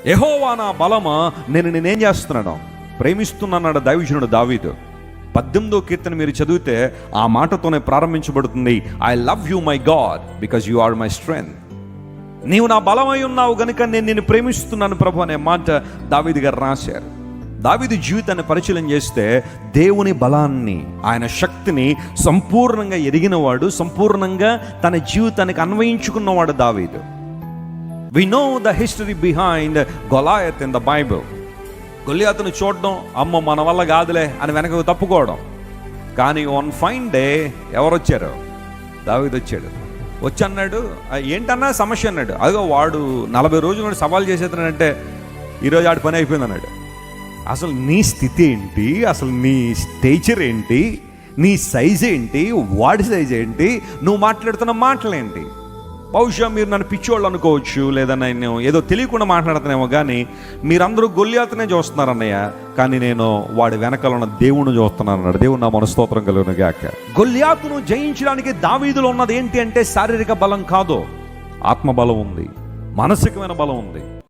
యెహోవా నా బలమా, నేను నేనేం చేస్తున్నాను, ప్రేమిస్తున్నాడు దైవజనుడు దావీదు. 18వ కీర్తన మీరు చదివితే ఆ మాటతోనే ప్రారంభించబడుతుంది. I love you my God because you are my strength. నీవు నా బలమై ఉన్నావు గనుక నేను నిన్ను ప్రేమిస్తున్నాను ప్రభు అనే మాట దావీదు గారు రాశారు. దావీదు జీవితాన్ని పరిశీలన చేస్తే దేవుని బలాన్ని, ఆయన శక్తిని సంపూర్ణంగా ఎరిగినవాడు, సంపూర్ణంగా తన జీవితానికి అన్వయించుకున్నవాడు దావీదు. We know the history behind Goliath in the Bible. గొల్లియాతును చూడడం, అమ్మ మన వల్ల కాదులే అని వెనక తప్పుకోవడం. కానీ వన్ ఫైన్ డే ఎవరు వచ్చారు? దావీదు వచ్చాడు. వచ్చి అన్నాడు, ఏంటన్నా సమస్య అన్నాడు. అదిగో వాడు 40 రోజులు సవాల్ చేసేతనంటే ఈరోజు ఆడి పని అయిపోయింది అన్నాడు. అసలు నీ స్థితి ఏంటి, అసలు నీ స్టేచర్ ఏంటి, నీ సైజ్ ఏంటి, వాడి సైజ్ ఏంటి, నువ్వు మాట్లాడుతున్న మాటలేంటి? బహుశా మీరు నన్ను పిచ్చోళ్ళు అనుకోవచ్చు, లేదా నేను ఏదో తెలియకుండా మాట్లాడుతున్నానేమో, కానీ మీరందరూ గొల్లియాతునే చూస్తున్నారు అన్నయ్య, కానీ నేను వాడి వెనకాల ఉన్న దేవుణ్ణి చూస్తున్నాను అన్నాడు. దేవుడు నా మనస్తోత్రం కలుగును గాక. గొల్లియాతును జయించడానికి దావీదులో ఉన్నది ఏంటి అంటే శారీరక బలం కాదు, ఆత్మబలం ఉంది, మానసికమైన బలం ఉంది.